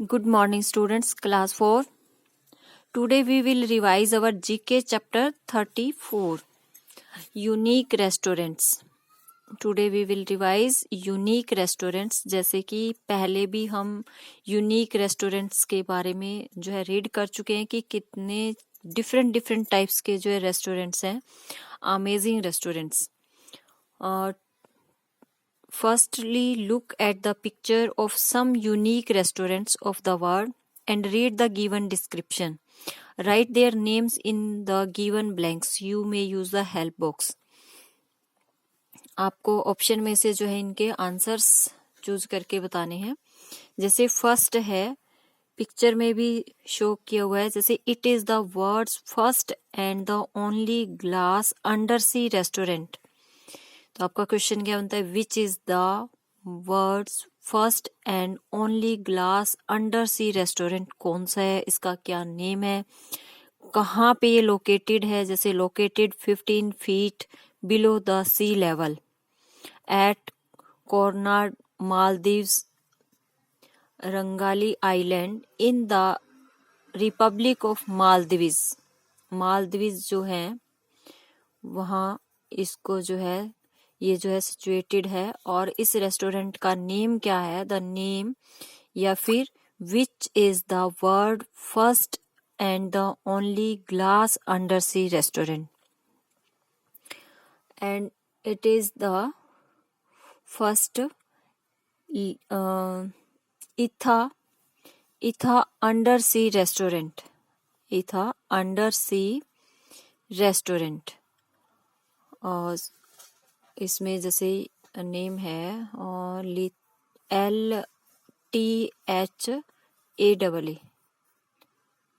Good morning students, class 4. Today we will revise our GK chapter 34, Unique Restaurants. Today we will revise Unique Restaurants. जैसे कि पहले भी हम Unique Restaurants के बारे में जो है रीड कर चुके हैं कि कितने डिफरेंट टाइप्स के जो है रेस्टोरेंट्स हैं, amazing restaurants. Firstly, look at the picture of some unique restaurants of the world and read the given description. Write their names in the given blanks. You may use the help box. आपको option में से जो है इनके answers choose करके बताने हैं. जैसे फर्स्ट है, पिक्चर में भी शो किया हुआ है, जैसे it is the world's first and the only glass under sea restaurant. तो आपका क्वेश्चन क्या बनता है, which is the world's first and only glass under sea restaurant. कौन सा है, इसका क्या नेम है, कहाँ पे ये लोकेटेड है. जैसे located 15 feet below the sea level at Conrad Maldives Rangali island in the republic of Maldives. Maldives जो है वहाँ इसको जो है ये जो है सिचुएटेड है. और इस रेस्टोरेंट का नेम क्या है, द नेम या फिर which is the world first and the only glass under sea restaurant. And it is the first Ithaa under sea restaurant. Ithaa under sea restaurant. और इसमें जैसे नेम है और LTHAEE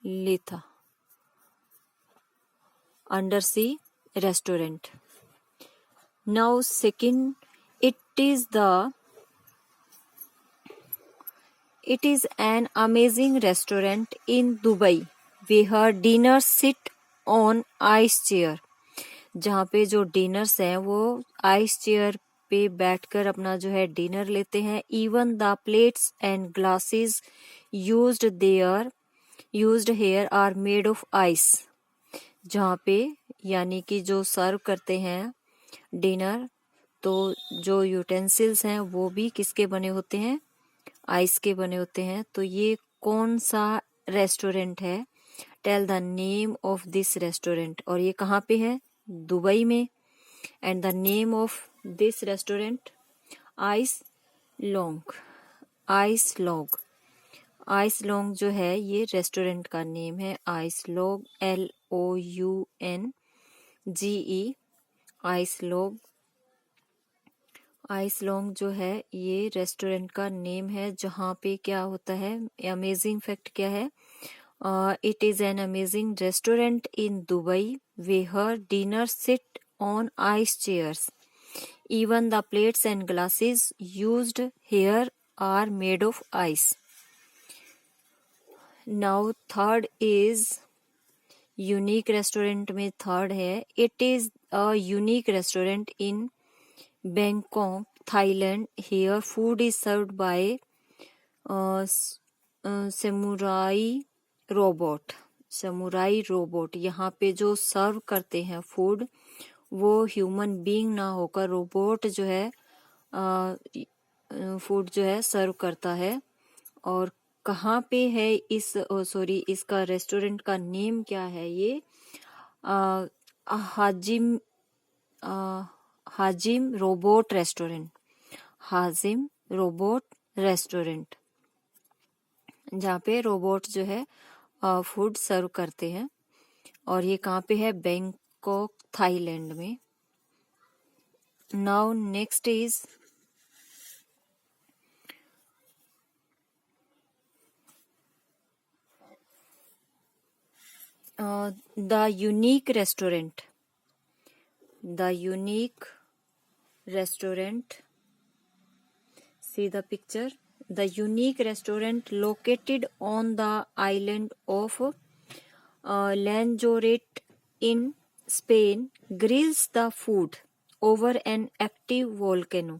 लिथा under sea restaurant. Now second, it is an amazing restaurant in Dubai where dinners sit on ice chair. जहाँ पे जो dinners हैं वो आइस चेयर पे बैठकर अपना जो है डिनर लेते हैं. Even the plates and glasses used here are made of ice. जहाँ पे यानी कि जो सर्व करते हैं डिनर, तो जो यूटेंसिल्स हैं वो भी किसके बने होते हैं, आइस के बने होते हैं. तो ये कौन सा रेस्टोरेंट है, tell the name of this restaurant. और ये कहाँ पे है, दुबई में. And the name of this restaurant, ice lounge. Ice lounge जो है ये रेस्टोरेंट का नेम है. Ice lounge, LOUNGE. Ice lounge जो है ये रेस्टोरेंट का नेम है. जहाँ पे क्या होता है, अमेजिंग फैक्ट क्या है, it is an amazing restaurant in Dubai where dinners sit on ice chairs. Even the plates and glasses used here are made of ice. Now third is unique restaurant में third है, it is a unique restaurant in Bangkok, Thailand. Here food is served by samurai robot. यहाँ पे जो सर्व करते हैं food वो human being ना होकर रोबोट जो है फूड जो है सर्व करता है. और कहाँ पे है इसका रेस्टोरेंट का नेम क्या है, ये हाजिम रोबोट रेस्टोरेंट. हाजिम रोबोट रेस्टोरेंट, जहाँ पे रोबोट जो है फूड सर्व करते हैं. और ये कहाँ पे है, बैंकॉक थाईलैंड में. Now next is the unique restaurant. See the picture. The unique restaurant located on the island of Lanzarote in Spain grills the food over an active volcano.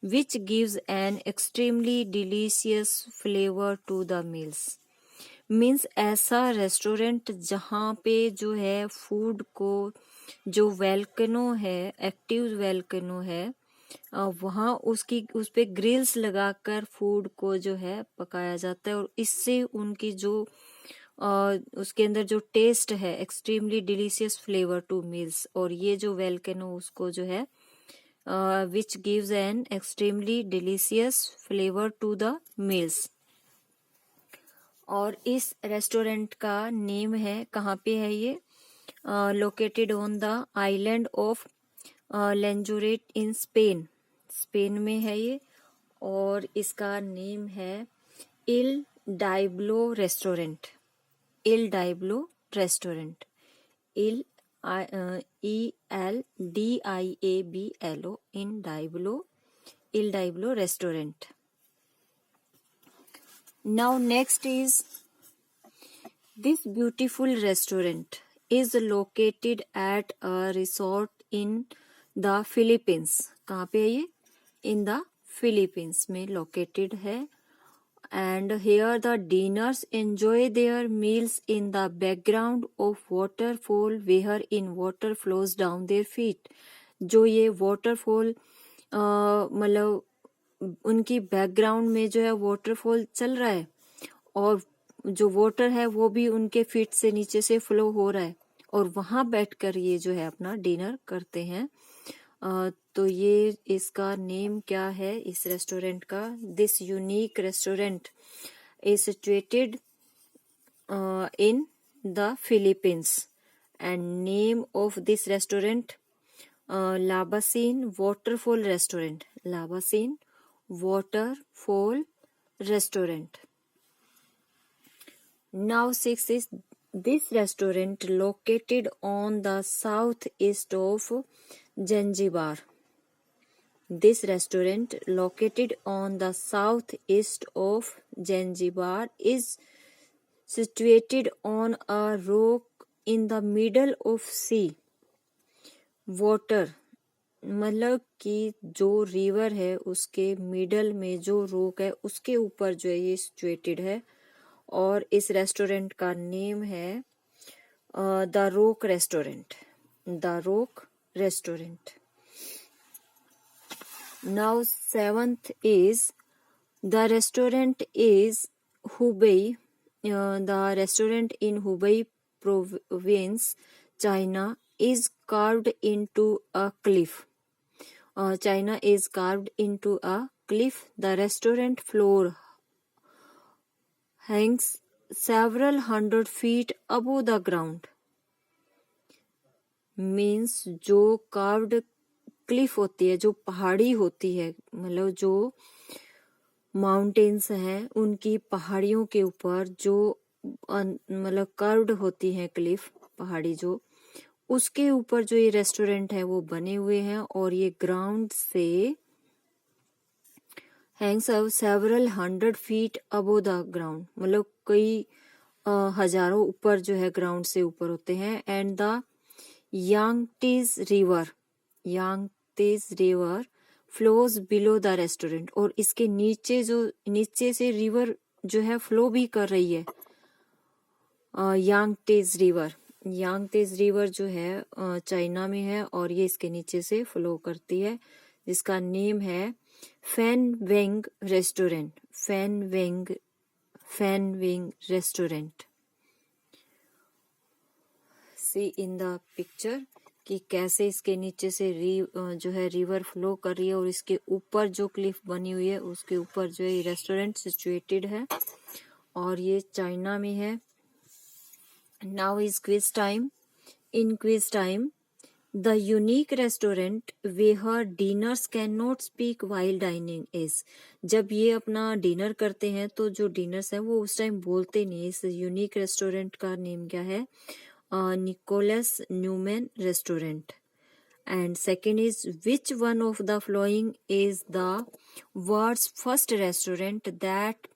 which gives an extremely delicious flavor to the meals. Means ऐसा restaurant जहाँ पे जो है food को, जो वेल्कनो है, active वेल्कनो है, वहाँ उस पे ग्रिल्स लगाकर फूड को जो है पकाया जाता है और इससे उनकी जो उसके अंदर जो टेस्ट है, extremely delicious flavour to meals, और ये जो वेल्केनो उसको जो है which gives an extremely delicious flavour to the meals. और इस रेस्टोरेंट का नेम है, कहाँ पे है ये, located on the island of Lanzarote in Spain, Spain में है ये, और इसका नेम है El Diablo restaurant, El Diablo restaurant, El ELDIABLO, in Diablo, El Diablo restaurant. Now next is, this beautiful restaurant is located at a resort in the Philippines. कहाँ पे है ये? In the Philippines में located है, and here the dinners enjoy their meals in the background of waterfall wherein water flows down their feet. जो ये waterfall मतलब उनकी बैकग्राउंड में जो है वाटरफॉल चल रहा है और जो वाटर है वो भी उनके फीट से नीचे से फ्लो हो रहा है, और वहां बैठकर ये जो है अपना डिनर करते हैं। तो ये इसका नेम क्या है इस रेस्टोरेंट का? This unique restaurant is situated in the Philippines, and name of this restaurant Labasin waterfall restaurant, Labasin waterfall restaurant. Now 6 is, this restaurant located on the southeast of Zanzibar. This restaurant located on the southeast of Zanzibar is situated on a rock in the middle of sea. Water मतलब कि जो river है उसके middle में जो रोक है उसके ऊपर जो है ये सिचुएटेड है, और इस रेस्टोरेंट का नेम है the rock restaurant, the rock restaurant. Now 7th is, the restaurant is Hubei, the restaurant in Hubei province China is carved into a cliff. China is carved into a cliff. The restaurant floor hangs several hundred feet above the ground. Means जो carved cliff होती है, जो पहाड़ी होती है, मतलब जो mountains हैं उनकी पहाड़ियों के ऊपर जो मतलब कर्व्ड होती है क्लिफ, पहाड़ी जो, उसके ऊपर जो ये रेस्टोरेंट है वो बने हुए हैं, और ये ग्राउंड से Hanks several 100 feet above the ground, मतलब कई हजारों ऊपर जो है ग्राउंड से ऊपर होते हैं। And the Yangtze river flows below the restaurant, और इसके नीचे जो, नीचे से रिवर जो है फ्लो भी कर रही है। यांगटीज रिवर जो है चाइना में है और ये इसके नीचे से फ्लो करती है, जिसका नेम है Fan Weng restaurant, Fan Weng restaurant. See in the picture कि कैसे इसके नीचे से जो है रिवर फ्लो कर रही है और इसके ऊपर जो क्लिफ बनी हुई है उसके ऊपर जो है रेस्टोरेंट सिचुएटेड है, और ये चाइना में है। Now is quiz time. In quiz time, the unique restaurant where diners can not speak while dining is. जब ये अपना डिनर करते हैं तो जो डिनर्स है वो उस टाइम बोलते नहीं। इस यूनिक रेस्टोरेंट का नेम क्या है? Nicholas Newman restaurant. And second is, which one of the following is the world's first restaurant that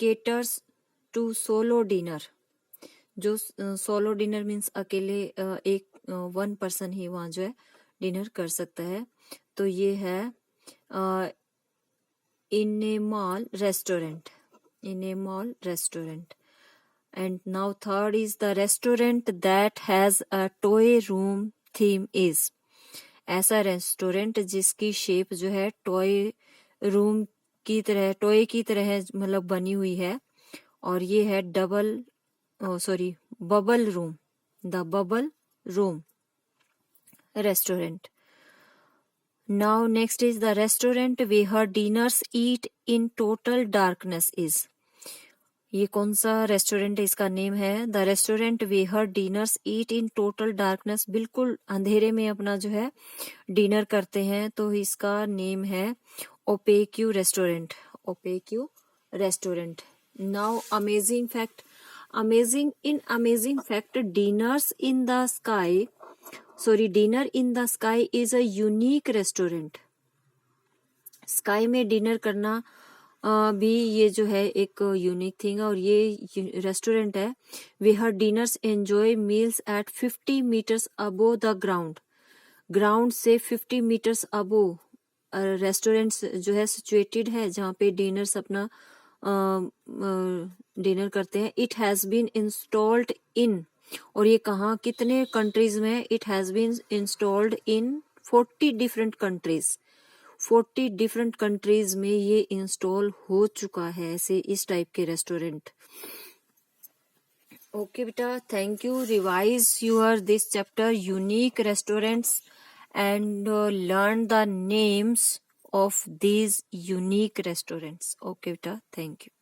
caters to solo dinner? जो सोलो डिनर मीन्स अकेले एक वन पर्सन ही वहाँ जो है डिनर कर सकता है, तो ये है in a mall restaurant. In a mall restaurant. And now third is the restaurant that has a toy room theme is. ऐसा रेस्टोरेंट जिसकी शेप जो है टॉय रूम की तरह, टॉय की तरह मतलब बनी हुई है, और ये है bubble room, the bubble room restaurant. Now next is the restaurant where dinners eat in total darkness is. ये कौन सा रेस्टोरेंट है, इसका नेम है the restaurant where diners eat in total darkness. बिल्कुल अंधेरे में अपना जो है डिनर करते हैं, तो इसका नेम है opaque restaurant. Opaque restaurant. Now amazing fact. Amazing fact, dinner in the sky is a unique restaurant. Sky में डिनर करना भी ये जो है एक यूनिक थिंग है, और ये रेस्टोरेंट है where diners enjoy meals at 50 meters above the ground. Ground से 50 मीटर्स अबो रेस्टोरेंट जो है सिचुएटेड है, जहाँ पे डिनर्स अपना डिनर करते हैं. It has been installed in, और ये कहाँ कितने कंट्रीज में, it has been installed in 40 different countries. 40 different countries में ये इंस्टॉल हो चुका है ऐसे इस टाइप के रेस्टोरेंट. ओके बेटा, thank you. Revise your this chapter unique restaurants and learn the names of these unique restaurants. Okay, beta, thank you.